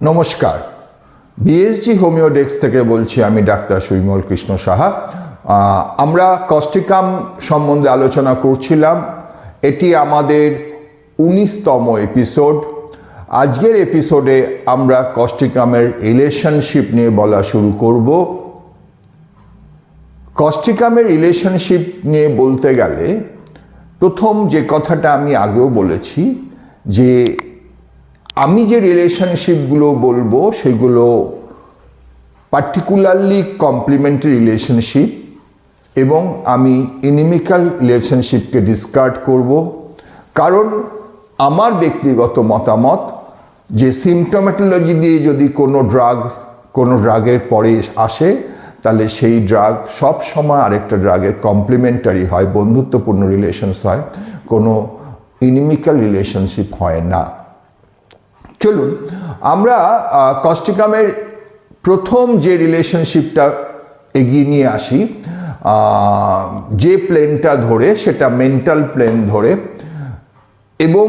নমস্কার, BSG homeo desk থেকে বলছি আমি ডাক্তার সুইমল কৃষ্ণ সাহা। আমরা কস্টিকাম সম্বন্ধে আলোচনা করছিলাম। এটি আমাদের 19তম এপিসোড। আজকের এপিসোডে আমরা কস্টিকামের রিলেশনশিপ নিয়ে বলা শুরু করব। কস্টিকামের রিলেশনশিপ নিয়ে বলতে গেলে প্রথম যে কথাটা আমি আগেও বলেছি যে আমি যে রিলেশনশিপগুলো বলবো সেগুলো পার্টিকুলারলি কমপ্লিমেন্টারি রিলেশনশিপ এবং আমি ইনিমিক্যাল রিলেশনশিপকে ডিসকার্ড করব, কারণ আমার ব্যক্তিগত মতামত যে সিমটোম্যাটোলজি দিয়ে যদি কোনো ড্রাগের পরে আসে তাহলে সেই ড্রাগ সব সময় আরেকটা ড্রাগের কমপ্লিমেন্টারি হয়, বন্ধুত্বপূর্ণ রিলেশনস হয়, কোনো ইনিমিক্যাল রিলেশনশিপ হয় না। চলুন আমরা কস্টিকামের প্রথম যে রিলেশনশিপটা এগিয়ে নিয়ে আসি, যে প্লেনটা ধরে সেটা মেন্টাল প্লেন ধরে, এবং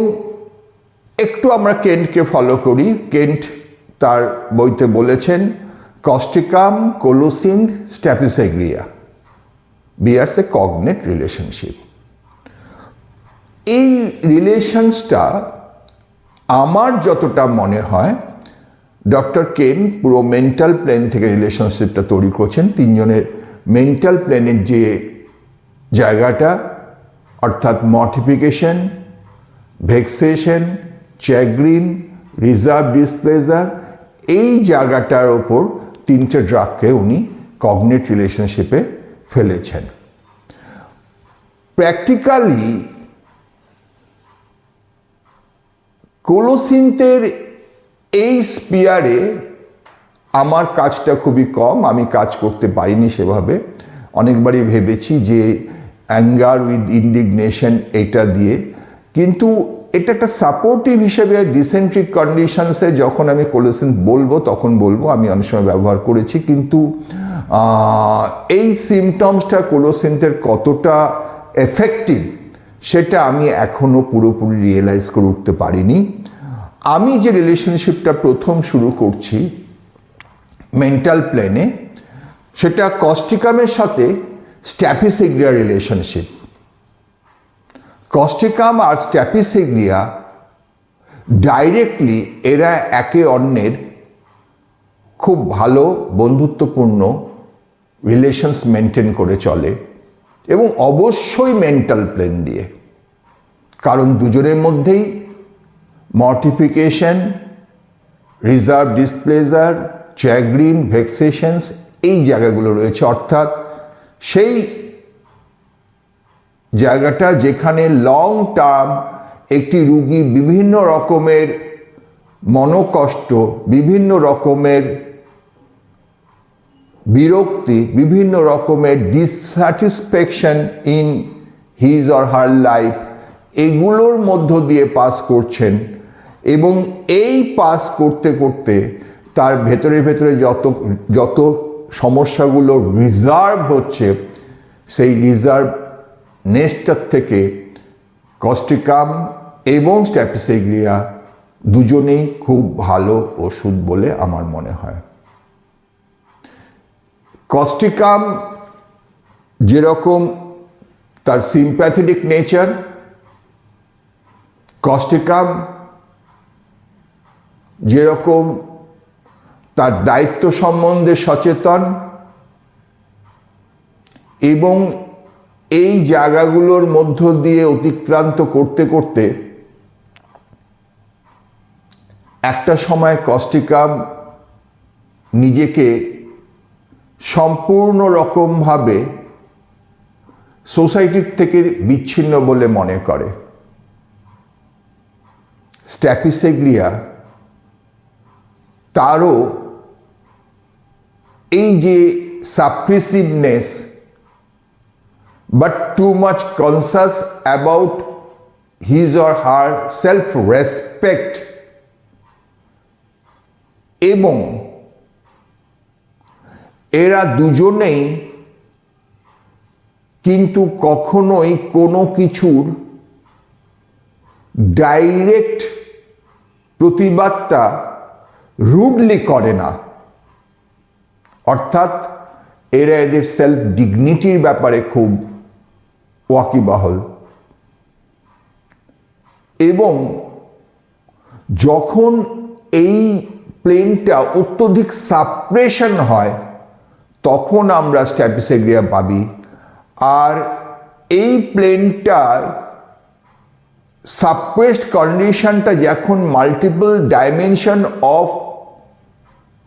একটু আমরা কেন্টকে ফলো করি। কেন্ট তার বইতে বলেছেন কস্টিকাম কোলোসিন্থ স্ট্যাপিসেগ্রিয়া বিয়ার্স এ কগনেট রিলেশনশিপ। এই রিলেশনসটা আমার যতটা মনে হয় ডক্টর কেন পুরো মেন্টাল প্লেন থেকে রিলেশনশিপটা তৈরি করছেন। তিনজনের মেন্টাল প্লেনের যে জায়গাটা অর্থাৎ মর্টিফিকেশন, ভেক্সেশন, চ্যাগ্রিন, রিজার্ভ ডিসপ্লেজার, এই জায়গাটার ওপর তিনটে ড্রাগকে উনি কগনেট রিলেশনশিপে ফেলেছেন। প্র্যাকটিক্যালি কোলোসিন্থের এই স্পিয়ারে আমার কাজটা খুবই কম, আমি কাজ করতে পারিনি সেভাবে। অনেকবারই ভেবেছি যে অ্যাঙ্গার উইথ ইন্ডিগনেশন এটা দিয়ে, কিন্তু এটা একটা সাপোর্টিভ হিসেবে ডিসেন্ট্রিক কন্ডিশনসে যখন আমি কোলোসিন্থ বলবো তখন বলবো, আমি অনেক সময় ব্যবহার করেছি, কিন্তু এই সিমটমসটা কোলোসিন্থের কতটা এফেক্টিভ সেটা আমি এখনো পুরোপুরি রিয়েলাইজ করে উঠতে পারিনি। আমি যে রিলেশনশিপটা প্রথম শুরু করছি মেন্টাল প্লেনে, সেটা কস্টিকামের সাথে স্ট্যাপিসেগ্রিয়া রিলেশনশিপ। কস্টিকাম আর স্ট্যাপিসেগ্রিয়া ডাইরেক্টলি এরা একে অন্যের খুব ভালো বন্ধুত্বপূর্ণ রিলেশনস মেনটেন করে চলে, এবং অবশ্যই মেন্টাল প্লেন দিয়ে, কারণ দুজনের মধ্যেই মর্টিফিকেশন, রিজার্ভ ডিসপ্লেজার, চ্যাগ্রিন, ভেক্সেশনস এই জায়গাগুলো রয়েছে। অর্থাৎ সেই জায়গাটা যেখানে লং টার্ম একটি রুগী বিভিন্ন রকমের মনোকষ্ট, বিভিন্ন রকমের বিরক্তি, বিভিন্ন রকমের dissatisfaction in his or her life, এগুলোর মধ্য দিয়ে পাস করছেন, এবং এই পাস করতে করতে তার ভেতরে যত সমস্যাগুলো রিজার্ভ হচ্ছে, সেই রিজার্ভ নেস্টার থেকে কস্টিকাম এবং স্ট্যাপিসেগ্রিয়া দুজনেই খুব ভালো ওষুধ বলে আমার মনে হয়। কস্টিকাম যেরকম তার সিম্প্যাথেটিক নেচার, কস্টিকাম যেরকম তার দায়িত্ব সম্বন্ধে সচেতন, এবং এই জায়গাগুলোর মধ্য দিয়ে অতিক্রান্ত করতে করতে একটা সময় কস্টিকাম নিজেকে সম্পূর্ণ রকমভাবে সোসাইটির থেকে বিচ্ছিন্ন বলে মনে করে। স্ট্যাপিসেগ্রিয়া তারও এই যে সাপ্রেসিভনেস but too much conscious about his or her self-respect, এবং এরা দুজনেই কিন্তু কখনোই কোনো কিছুর ডাইরেক্ট প্রতিবাদটা রুডলি করে না, অর্থাৎ এরা এদের সেলফ ডিগনিটির ব্যাপারে খুব ওয়াকিবহাল। এবং যখন এই প্লেনটা অত্যধিক সাপ্রেশন হয় তখন আমরা স্ট্র্যাপিসেগ্রিয়া পাবি। আর এই প্লেনটার সাপ্রেসড কন্ডিশনটা যখন multiple dimension of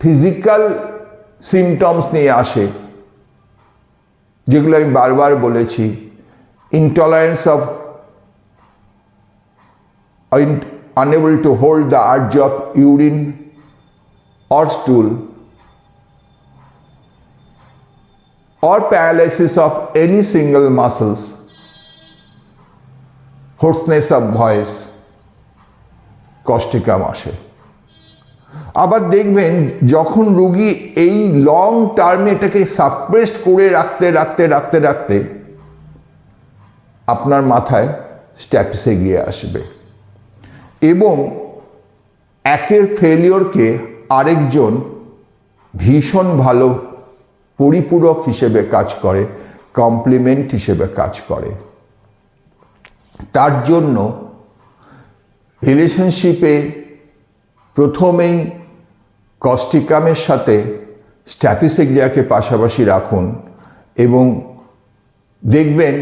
physical symptoms নিয়ে আসে, যেগুলো আমি বারবার বলেছি, intolerance of unable to hold the urge of urine or stool, or paralysis of any single muscles, hoarseness of voice, Causticum আসে। আবার দেখবেন যখন রোগী এই লং টার্মে এটাকে সাপ্রেসড করে রাখতে রাখতে রাখতে রাখতে আপনার মাথায় স্ট্র্যাপিসেগ্রিয়া আসবে, এবং একের ফেলিওরকে আরেকজন ভীষণ ভালো পরিপূরক হিসেবে কাজ করে, কমপ্লিমেন্ট হিসেবে কাজ করে। তার জন্য রিলেশনশিপে প্রথমেই কস্টিকামের সাথে স্ট্র্যাপিসেগ্রিয়াকে পাশাপাশি রাখুন, এবং দেখবেন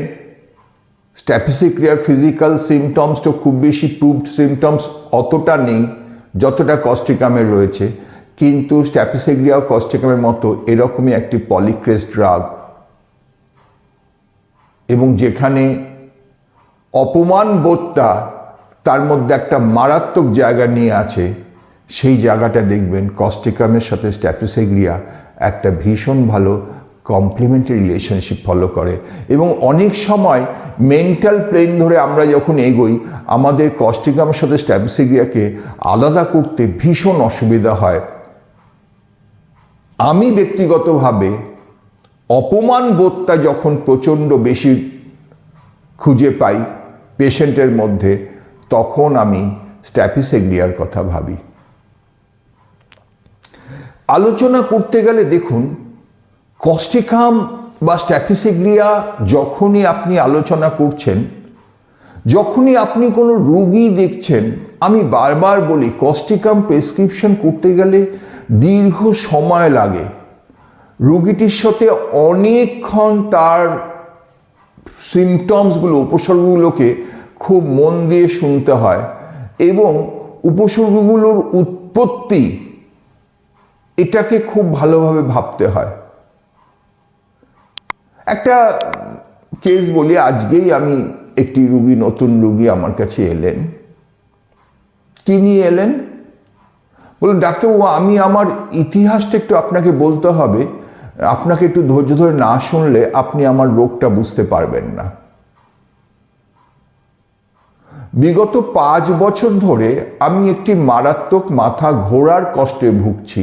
স্ট্র্যাপিসেগ্রিয়ার ফিজিক্যাল সিমটমস তো খুব বেশি প্রুভড সিমটমস অতটা নেই যতটা কস্টিকামের রয়েছে, কিন্তু স্ট্র্যাপিসেগ্রিয়া ও কস্টিকামের মতো এরকমই একটি পলিক্রেস ড্রাগ, এবং যেখানে অপমান বোধটা তার মধ্যে একটা মারাত্মক জায়গা নিয়ে আছে, সেই জায়গাটা দেখবেন কস্টিকামের সাথে স্ট্র্যাপিসেগ্রিয়া একটা ভীষণ ভালো কমপ্লিমেন্টারি রিলেশনশিপ ফলো করে। এবং অনেক সময় মেন্টাল প্লেন ধরে আমরা যখন এগোই, আমাদের কস্টিকামের সাথে স্ট্র্যাপিসেগ্রিয়াকে আলাদা করতে ভীষণ অসুবিধা হয়। আমি ব্যক্তিগতভাবে অপমান বোধটা যখন প্রচণ্ড বেশি খুঁজে পাই পেশেন্টের মধ্যে, তখন আমি স্ট্র্যাপিসেগ্রিয়ার কথা ভাবি। আলোচনা করতে গেলে দেখুন, কস্টিকাম বা স্ট্র্যাপিসেগ্রিয়া যখনই আপনি আলোচনা করছেন, যখনই আপনি কোনো রোগী দেখছেন, আমি বারবার বলি কস্টিকাম প্রেসক্রিপশন করতে গেলে দীর্ঘ সময় লাগে। রোগীটির সাথে অনেকক্ষণ তার সিমটমসগুলো, উপসর্গগুলোকে খুব মন দিয়ে শুনতে হয়, এবং উপসর্গগুলোর উৎপত্তি এটাকে খুব ভালোভাবে ভাবতে হয়। একটা কেস বলি, আজকেই আমি একটি রুগী, নতুন রুগী আমার কাছে এলেন। কি নিয়ে এলেন? বললেন, ডাক্তারবাবু আমি আমার ইতিহাসটা একটু আপনাকে বলতে হবে, আপনাকে একটু ধৈর্য ধরে না শুনলে আপনি আমার রোগটা বুঝতে পারবেন না। বিগত 5 বছর ধরে আমি একটি মারাত্মক মাথা ঘোরার কষ্টে ভুগছি।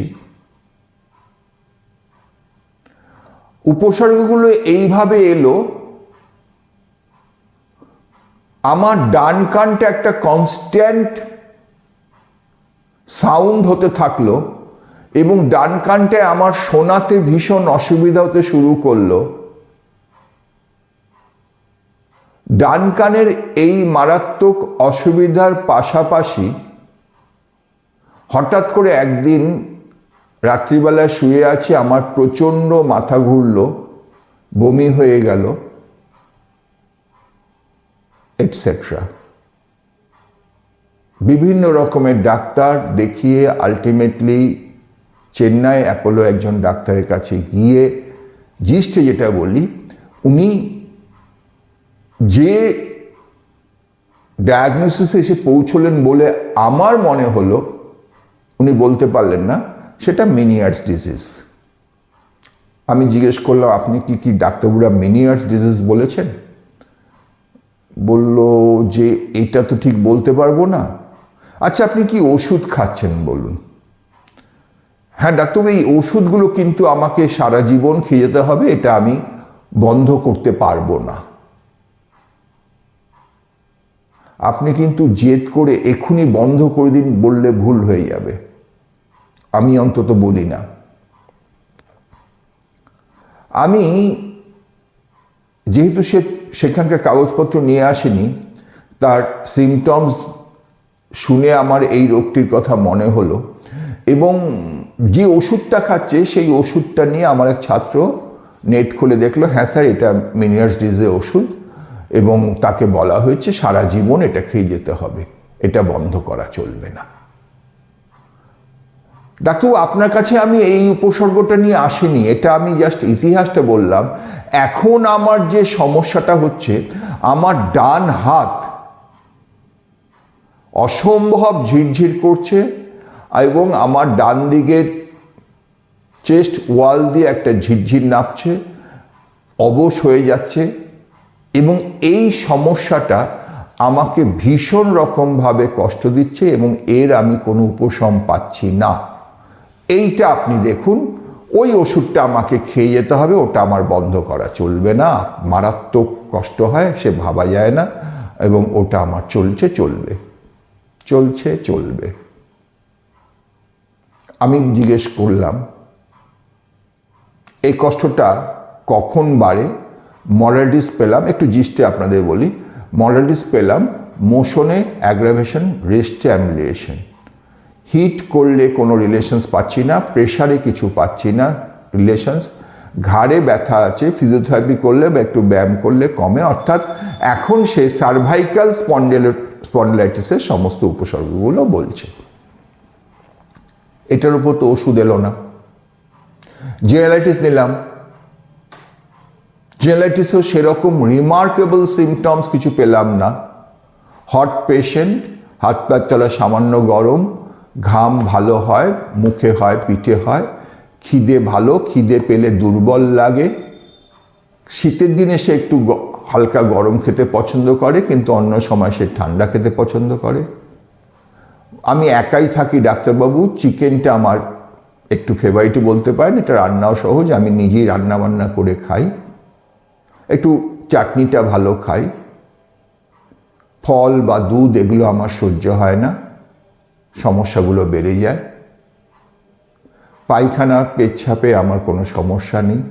উপসর্গগুলো এইভাবে এলো, আমার ডান কানটা একটা কনস্ট্যান্ট সাউন্ড হতে থাকলো, এবং ডান কানটায় আমার শোনাতে ভীষণ অসুবিধা হতে শুরু করলো। ডান কানের এই মারাত্মক অসুবিধার পাশাপাশি হঠাৎ করে একদিন রাত্রিবেলায় শুয়ে আছি, আমার প্রচণ্ড মাথা ঘুরলো, বমি হয়ে গেল, এটসেট্রা। বিভিন্ন রকমের ডাক্তার দেখিয়ে আলটিমেটলি চেন্নাই অ্যাপোলো একজন ডাক্তারের কাছে গিয়ে জিস্টে যেটা বলি, উনি যে ডায়াগনোসিসে এসে পৌঁছলেন বলে আমার মনে হলো, উনি বলতে পারলেন না সেটা মেনিয়ার্স ডিজিজ। আমি জিজ্ঞেস করলাম, আপনি কি ডাক্তারবাবুরা মেনিয়ার্স ডিজিজ বলেছেন? বলল যে এটা তো ঠিক বলতে পারবো না। আচ্ছা, আপনি কি ওষুধ খাচ্ছেন বলুন? হ্যাঁ ডাক্তারবাবু, এই ওষুধগুলো কিন্তু আমাকে সারা জীবন খেয়ে যেতে হবে, এটা আমি বন্ধ করতে পারবো না। আপনি কিন্তু জেদ করে এক্ষুনি বন্ধ করে দিন বললে ভুল হয়ে যাবে। আমি অন্তত বলি না। আমি যেহেতু সেখানকার কাগজপত্র নিয়ে আসেনি, তার সিমটমস শুনে আমার এই রোগটির কথা মনে হলো, এবং যে ওষুধটা খাচ্ছে সেই ওষুধটা নিয়ে আমার এক ছাত্র নেট খুলে দেখলো, হ্যাঁ স্যার এটা মেনিয়ার্স ডিজিজের ওষুধ, এবং তাকে বলা হয়েছে সারা জীবন এটা খেয়ে যেতে হবে, এটা বন্ধ করা চলবে না। ডাক্তারবাবু, আপনার কাছে আমি এই উপসর্গটা নিয়ে আসিনি, এটা আমি জাস্ট ইতিহাসটা বললাম। এখন আমার যে সমস্যাটা হচ্ছে, আমার ডান হাত অসম্ভব ঝিরঝির করছে, এবং আমার ডান দিকের চেস্ট ওয়াল দিয়ে একটা ঝিরঝির নাপছে, অবশ হয়ে যাচ্ছে, এবং এই সমস্যাটা আমাকে ভীষণ রকমভাবে কষ্ট দিচ্ছে, এবং এর আমি কোনো উপশম পাচ্ছি না। এইটা আপনি দেখুন, ওই ওষুধটা আমাকে খেয়ে যেতে হবে, ওটা আমার বন্ধ করা চলবে না, মারাত্মক কষ্ট হয়, সে ভাবা যায় না, এবং ওটা আমার চলবে। আমি জিজ্ঞেস করলাম এই কষ্টটা কখন বাড়ে। মডালিটিস পেলাম, একটু জিস্টে আপনাদের বলি, মডালিটিস পেলাম মোশনে অ্যাগ্রাভেশন, রেস্টে অ্যামিলিয়েশন। হিট করলে কোনো রিলেশনস পাচ্ছি না, প্রেশারে কিছু পাচ্ছি না রিলেশনস, ঘাড়ে ব্যথা আছে, ফিজিওথেরাপি করলে বা একটু ব্যায়াম করলে কমে, অর্থাৎ এখন সে সার্ভাইকাল স্পন্ডিলাইটিসের সমস্ত উপসর্গগুলো বলছে। এটার উপর তো ওষুধ এলো না। জেনালাইটিস নিলাম, জেনালাইটিসও সেরকম রিমার্কেবল সিমটমস কিছু পেলাম না। হট পেশেন্ট, হাত পায়ের তলা সামান্য গরম, ঘাম ভালো হয়, মুখে হয়, পিঠে হয়, খিদে ভালো, খিদে পেলে দুর্বল লাগে, শীতের দিনে সে একটু হালকা গরম খেতে পছন্দ করে, কিন্তু অন্য সময় সে ঠান্ডা খেতে পছন্দ করে। আমি একাই থাকি ডাক্তারবাবু, চিকেনটা আমার একটু ফেভারিটই বলতে পারেন, এটা রান্নাও সহজ, আমি নিজেই রান্না বান্না করে খাই, একটু চাটনিটা ভালো খাই, ফল বা দুধ এগুলো আমার সহ্য হয় না, সমস্যাগুলো বেড়ে যায়। পায়খানা পেচ্ছাপে আমার কোনো সমস্যা নেই,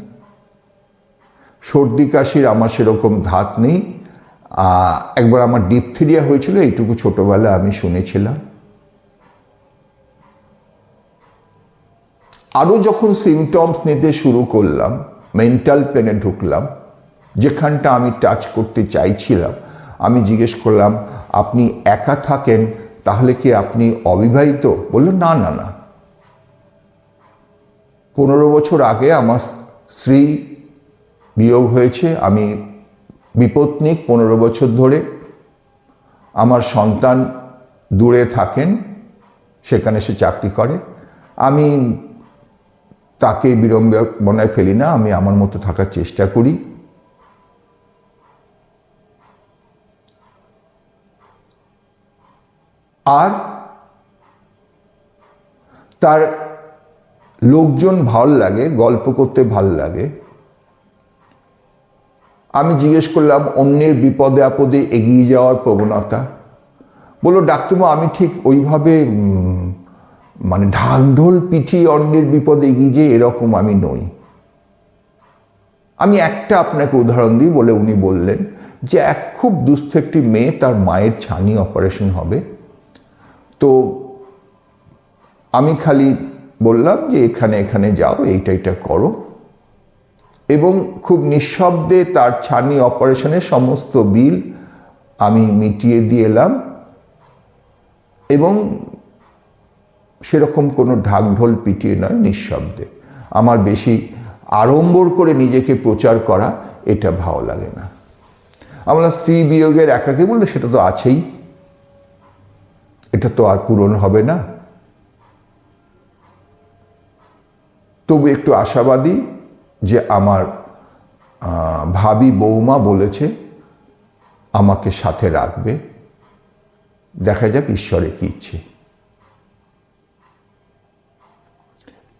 সর্দি কাশির আমার সেরকম ধাত নেই। একবার আমার ডিপথেরিয়া হয়েছিল, এইটুকু ছোটবেলা আমি শুনেছিলাম। আরও যখন সিমটমস নিতে শুরু করলাম, মেন্টাল প্লেনে ঢুকলাম, যেখানটা আমি টাচ করতে চাইছিলাম, আমি জিজ্ঞেস করলাম আপনি একা থাকেন, তাহলে কি আপনি অবিবাহিত? বললো না না না, 15 বছর আগে আমার স্ত্রী বিয়োগ হয়েছে, আমি বিপত্নিক 15 বছর ধরে, আমার সন্তান দূরে থাকেন, সেখানে সে চাকরি করে, আমি তাকে বিড়ম্বনায় ফেলি না, আমি আমার মতো থাকার চেষ্টা করি। আর তার লোকজন ভাল লাগে, গল্প করতে ভাল লাগে। আমি জিজ্ঞেস করলাম অন্যের বিপদে আপদে এগিয়ে যাওয়ার প্রবণতা। বললো ডাক্তারবাবু, আমি ঠিক ওইভাবে মানে ঢাকঢোল পিটিয়ে অন্যের বিপদে এগিয়ে যাই এরকম আমি নই। আমি একটা আপনাকে উদাহরণ দিই বলে উনি বললেন যে এক খুব দুস্থ একটি মেয়ে, তার মায়ের ছানি অপারেশন হবে, তো আমি খালি বললাম যে এখানে এখানে যাও, এইটা করো, এবং খুব নিঃশব্দে তার ছানি অপারেশনের সমস্ত বিল আমি মিটিয়ে দিয়ে এলাম, এবং সেরকম কোনো ঢাকঢোল পিটিয়ে নয়, নিঃশব্দে। আমার বেশি আড়ম্বর করে নিজেকে প্রচার করা এটা ভালো লাগে না। আমরা স্ত্রী বিয়োগের একাকে বললে সেটা তো আছেই, এটা তো আর পূরণ হবে না, তবু একটু আশাবাদী যে আমার ভাবি বৌমা বলেছে আমাকে সাথে রাখবে, দেখা যাক ঈশ্বরের কি ইচ্ছে।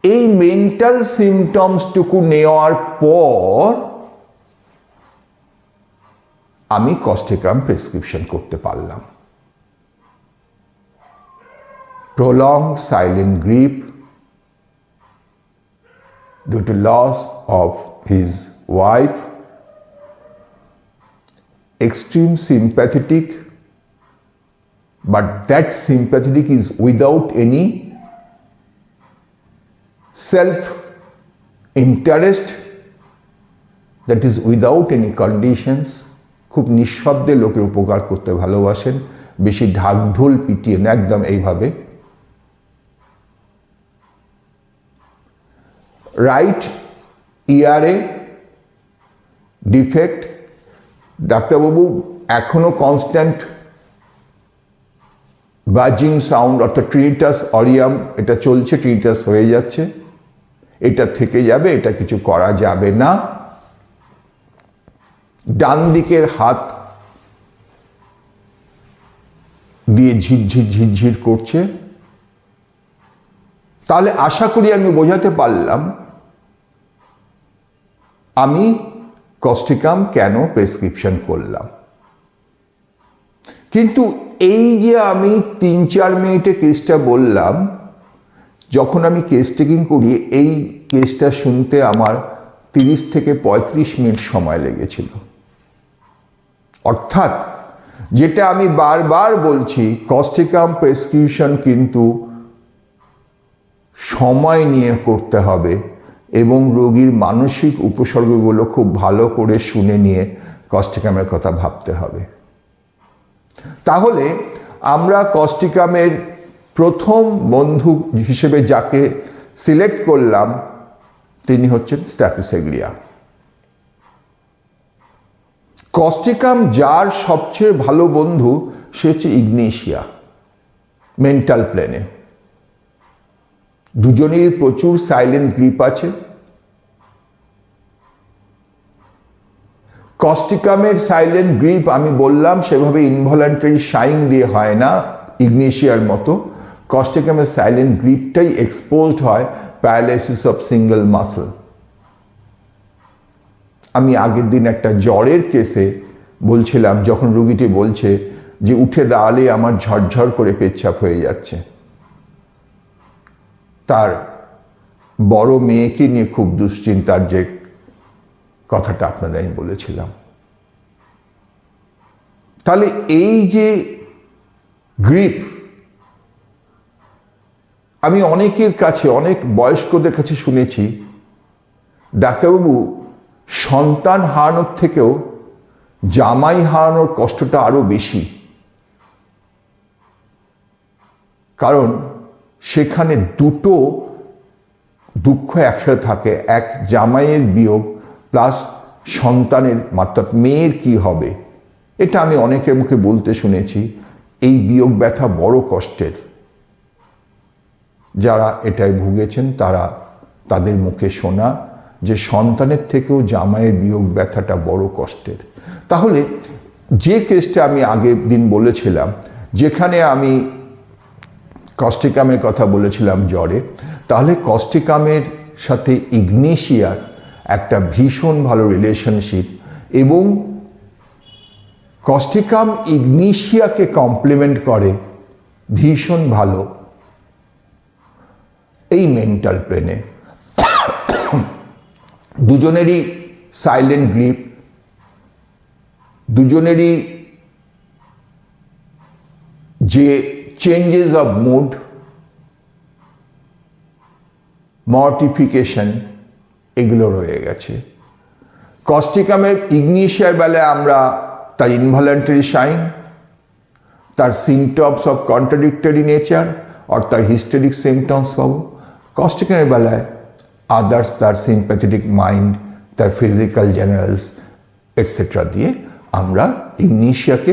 এই মেন্টাল সিমটমসটুকু নেওয়ার পর আমি কস্টেকাম প্রেসক্রিপশন করতে পারলাম। Prolong silent grip, due to loss of his wife, extreme sympathetic, but that sympathetic is without any self-interest, that is without any conditions. খুব নিঃশব্দে লোকের উপকার করতে ভালোবাসেন, বেশি ঢাকঢোল পিটিয়ে না, একদম এইভাবে। রাইট ইয়ারে ডিফেক্ট, ডাক্তারবাবু এখনো কনস্ট্যান্ট বাজিং সাউন্ড, অর্থাৎ ট্রিনিটাস অরিয়াম এটা চলছে, ট্রিনিটাস হয়ে যাচ্ছে, এটা থেকে যাবে, এটা কিছু করা যাবে না। ডান দিকের হাত দিয়ে ঝিরঝির ঝিরঝির করছে। তাহলে আশা করি আমি বোঝাতে পারলাম আমি কস্টিকাম কেন প্রেসক্রিপশন করলাম। কিন্তু এই যে আমি 3-4 মিনিটে কেসটা বললাম, যখন আমি কেস টেকিং করি এই কেসটা শুনতে আমার 30 থেকে 35 মিনিট সময় লেগেছিল। অর্থাৎ যেটা আমি বারবার বলছি, কস্টিকাম প্রেসক্রিপশন কিন্তু সময় নিয়ে করতে হবে এবং রোগীর মানসিক উপসর্গগুলো খুব ভালো করে শুনে নিয়ে কস্টিকামের কথা ভাবতে হবে। তাহলে আমরা কস্টিকামের প্রথম বন্ধু হিসেবে যাকে সিলেক্ট করলাম তিনি হচ্ছেন স্ট্র্যাপিসেগ্লিয়া। কস্টিকাম যার সবচেয়ে ভালো বন্ধু সে হচ্ছে ইগনেশিয়া মেন্টাল প্লেনে। দুজনেরই প্রচুর সাইলেন্ট গ্রিপ আছে। কস্টিকামের সাইলেন্ট গ্রিপ আমি বললাম সেভাবে ইনভলান্টারি শাইং দিয়ে হয় না ইগনেশিয়ার মতো। কস্টিকামের সাইলেন্ট গ্রিপটাই এক্সপোজড হয় প্যারালাইসিস অফ সিঙ্গেল মাসল। আমি আগের দিন একটা জ্বরের কেসে বলছিলাম, যখন রুগীটি বলছে যে উঠে দাঁড়ালে আমার ঝরঝর করে পেচ্ছাপ হয়ে যাচ্ছে, তার বড় মেয়েকে নিয়ে খুব দুশ্চিন্তার যে কথাটা আপনাদের আমি বলেছিলাম। তাহলে এই যে গ্রিপ, আমি অনেকের কাছে, অনেক বয়স্কদের কাছে শুনেছি ডাক্তারবাবু সন্তান হারানোর থেকেও জামাই হারানোর কষ্টটা আরো বেশি, কারণ সেখানে দুটো দুঃখ একসাথে থাকে, এক জামাইয়ের বিয়োগ প্লাস সন্তানের, অর্থাৎ মেয়ের কি হবে। এটা আমি অনেকের মুখে বলতে শুনেছি। এই বিয়োগ ব্যথা বড় কষ্টের। যারা এটায় ভুগেছেন তারা, তাদের মুখে শোনা যে সন্তানের থেকেও জামাইয়ের বিয়োগ ব্যথাটা বড় কষ্টের। তাহলে যে কেসটা আমি আগের দিন বলেছিলাম, যেখানে আমি কস্টিকামের কথা বলেছিলাম জ্বরে, তাহলে কস্টিকামের সাথে ইগনেশিয়ার একটা ভীষণ ভালো রিলেশনশিপ এবং কস্টিকাম ইগনেশিয়াকে কমপ্লিমেন্ট করে ভীষণ ভালো এই মেন্টাল প্লেনে। দুজনেরই সাইলেন্ট গ্রিপ, দুজনেরই যে চেঞ্জেস অফ মুড, মর্টিফিকেশন, এগুলো রয়ে গেছে। কস্টিকামের ইগনিশিয়ার বেলায় আমরা তার ইনভলান্টারি শাইং, তার সিমটমস অফ কন্ট্রাডিক্টরি নেচার আর তার হিস্টেরিক সিমটমস পাবো। কস্টিকামের বেলায় আদার্স, তার সিম্প্যাথেটিক মাইন্ড, তার ফিজিক্যাল জেনারেলস এটসেট্রা দিয়ে আমরা ইগনিশিয়াকে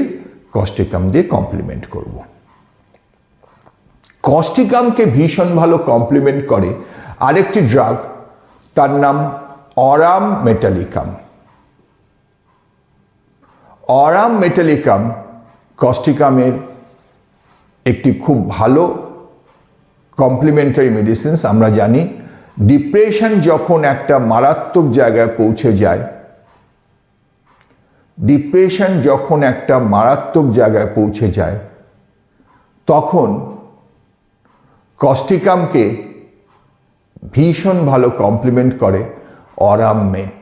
কস্টিকাম দিয়ে কমপ্লিমেন্ট করব। কস্টিকামকে ভীষণ ভালো কমপ্লিমেন্ট করে আরেকটি ড্রাগ, তার নাম অরাম মেটালিকাম। অরাম মেটালিকাম কস্টিকামের একটি খুব ভালো কমপ্লিমেন্টারি মেডিসিনস। আমরা জানি ডিপ্রেশন যখন একটা মারাত্মক জায়গায় পৌঁছে যায়, ডিপ্রেশন যখন একটা মারাত্মক জায়গায় পৌঁছে যায়, তখন কস্টিকামকে ভীষণ ভালো কমপ্লিমেন্ট করে aurum met.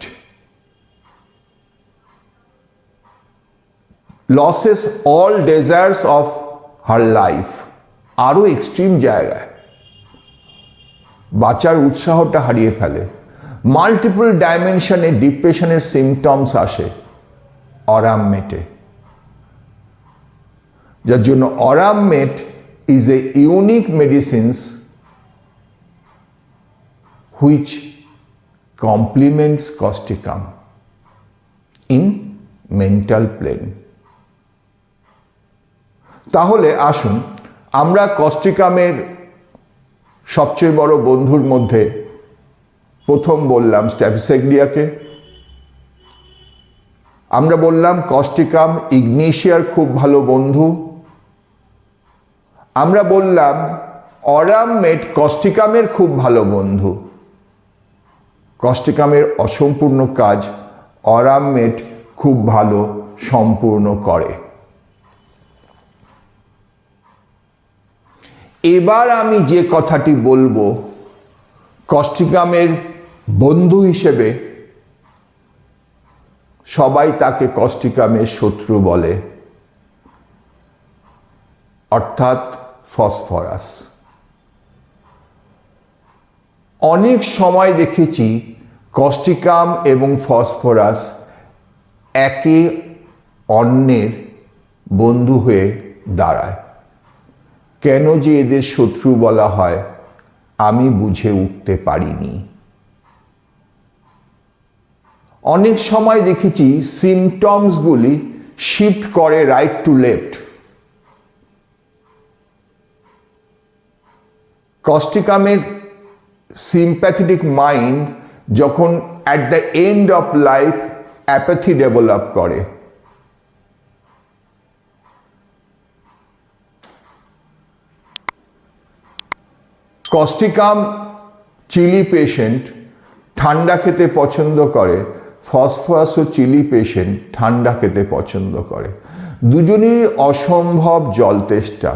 Loses all desires of her life, আরও এক্সট্রিম জায়গায় বাঁচার উৎসাহটা হারিয়ে ফেলে। মাল্টিপল ডাইমেনশনে ডিপ্রেশনের সিমটমস আসে অরামমেটে, যার জন্য aurum met is a unique medicines which complements causticum in mental plane. তাহলে আসুন আমরা কস্টিকামের সবচেয়ে বড় বন্ধুর মধ্যে প্রথম বললাম স্ট্যাফিসেগ্রিয়াকে, আমরা বললাম কস্টিকাম ইগনেশিয়ার খুব ভালো বন্ধু, আমরা বললাম অরামমেট কস্টিকামের খুব ভালো বন্ধু। কস্টিকামের অসম্পূর্ণ কাজ অরামমেট খুব ভালো সম্পূর্ণ করে। এবার আমি যে কথাটি বলবো কস্টিকামের বন্ধু হিসেবে সবাই তাকে কস্টিকামের শত্রু বলে, অর্থাৎ ফসফরাস। অনেক সময় দেখেছি কস্টিকাম এবং ফসফরাস একে অন্যের বন্ধু হয়ে দাঁড়ায়। কেন যে এদের শত্রু বলা হয় আমি বুঝে উঠতে পারিনি। অনেক সময় দেখেছি সিমটমসগুলি শিফট করে রাইট টু লেফট। কস্টিকামের সিম্প্যাথেটিক মাইন্ড যখন at the end of life apathy develop করে, কস্টিকাম চিলি পেশেন্ট ঠান্ডা খেতে পছন্দ করে, ফসফরাসও চিলি পেশেন্ট ঠান্ডা খেতে পছন্দ করে। দুজনেরই অসম্ভব জল তেষ্টা।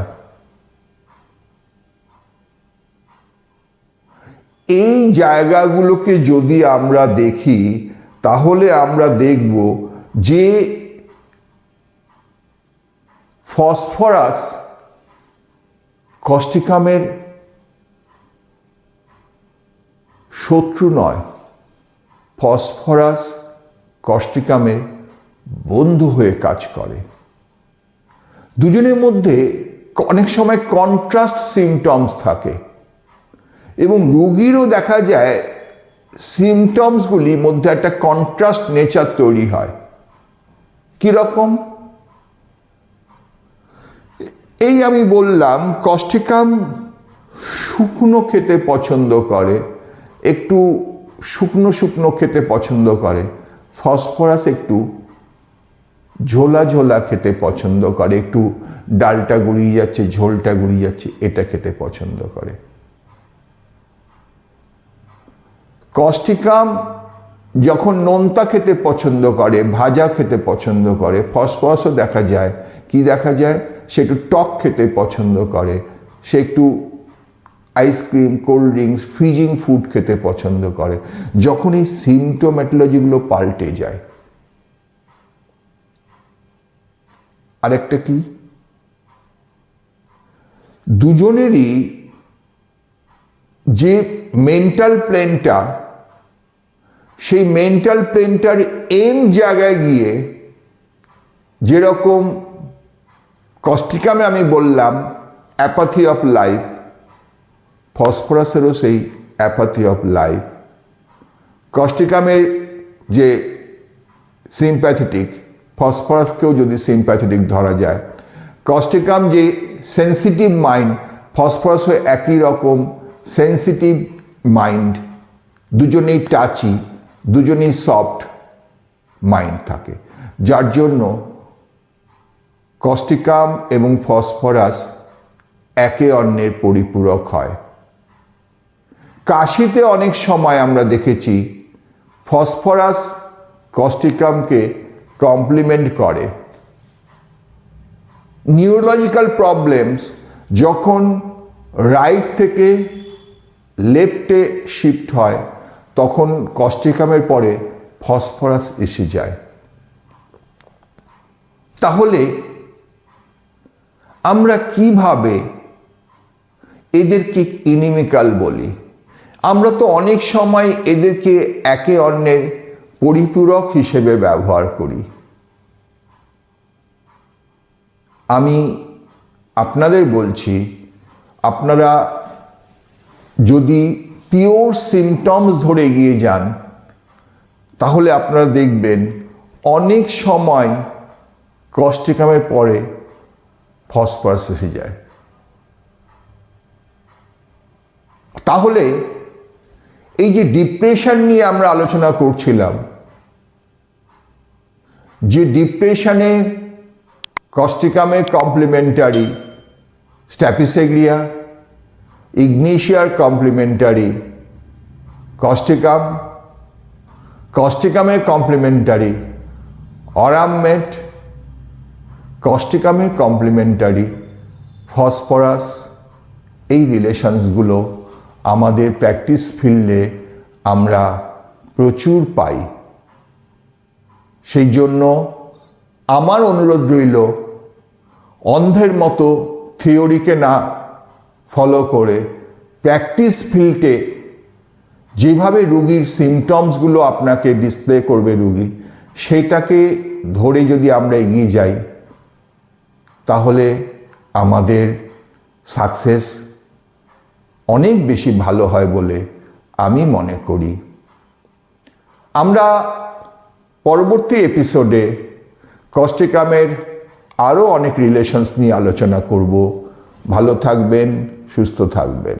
এই জায়গাগুলোকে যদি আমরা দেখি তাহলে আমরা দেখব যে ফসফরাস কস্টিকামের শত্রু নয়, ফসফরাস কস্টিকামের বন্ধু হয়ে কাজ করে। দুজনের মধ্যে অনেক সময় কন্ট্রাস্ট সিমটমস থাকে এবং রোগীরও দেখা যায় সিমটমসগুলির মধ্যে একটা কন্ট্রাস্ট নেচার তৈরি হয়। কিরকম? এই আমি বললাম কস্টিকাম শুকনো খেতে পছন্দ করে, একটু শুকনো শুকনো খেতে পছন্দ করে, ফসফরাস একটু ঝোলা ঝোলা খেতে পছন্দ করে, একটু ডালটা গুড়িয়ে যাচ্ছে, ঝোলটা গুড়িয়ে যাচ্ছে, এটা খেতে পছন্দ করে। কস্টিকাম যখন নোনতা খেতে পছন্দ করে, ভাজা খেতে পছন্দ করে, ফসফরাসও দেখা যায় কি দেখা যায় সে একটু টক খেতে পছন্দ করে, সে একটু ice cream, cold drinks, freezing food খেতে পছন্দ করে। যখন এই সিমটোম্যাটোলজিগুলো পাল্টে যায়, আরেকটা কি, দুজনেরই যে মেন্টাল প্লেনটা, সেই মেন্টাল প্লেনটার এন্ড জায়গায় গিয়ে যেরকম কস্টিকামে আমি বললাম অ্যাপাথি অফ লাইফ, ফসফরাসেরও সেই অ্যাপাথি অফ লাইফ। কস্টিকামের যে সিম্প্যাথেটিক, ফসফরাসকেও যদি সিম্প্যাথেটিক ধরা যায়, কস্টিকাম যে সেন্সিটিভ মাইন্ড, ফসফরাসও একই রকম সেন্সিটিভ মাইন্ড। দুজনেই টাচি, দুজনেই সফট মাইন্ড থাকে, যার জন্য কস্টিকাম এবং ফসফরাস একে অন্যের পরিপূরক হয়। কাশিতে অনেক সময় আমরা দেখেছি ফসফরাস কস্টিকামকে কমপ্লিমেন্ট করে। নিউরোলজিক্যাল প্রবলেমস যখন রাইট থেকে লেফটে শিফট হয় তখন কস্টিকামের পরে ফসফরাস এসে যায়। তাহলে আমরা কিভাবে এদেরকে ইনিমিক্যাল বলি? আমরা তো অনেক সময় এদেরকে একে অন্যের পরিপূরক হিসেবে ব্যবহার করি। আমি আপনাদের বলছি, আপনারা যদি পিওর সিমটমস ধরে এগিয়ে যান তাহলে আপনারা দেখবেন অনেক সময় কস্টিকামের পরে ফসফরাস এসে যায়। তাহলে এই যে ডিপ্রেশন নিয়ে আমরা আলোচনা করছিলাম, যে ডিপ্রেশনে কস্টিকামের কমপ্লিমেন্টারি স্ট্যাপিসেগ্রিয়া, ইগনিশিয়ার কমপ্লিমেন্টারি কস্টিকাম, কস্টিকামের কমপ্লিমেন্টারি অরামমেট, কস্টিকামের কমপ্লিমেন্টারি ফসফরাস, এই রিলেশনসগুলো আমাদের প্র্যাকটিস ফিল্ডে আমরা প্রচুর পাই। সেই জন্য আমার অনুরোধ রইল, অন্ধের মতো থিওরিকে না ফলো করে প্র্যাকটিস ফিল্ডে যেভাবে রুগীর সিমটমসগুলো আপনাকে ডিসপ্লে করবে রুগী, সেটাকে ধরে যদি আমরা এগিয়ে যাই তাহলে আমাদের সাকসেস অনেক বেশি ভালো হয় বলে আমি মনে করি। আমরা পরবর্তী এপিসোডে কস্টিকামের আরও অনেক রিলেশনস নিয়ে আলোচনা করব। ভালো থাকবেন, সুস্থ থাকবেন।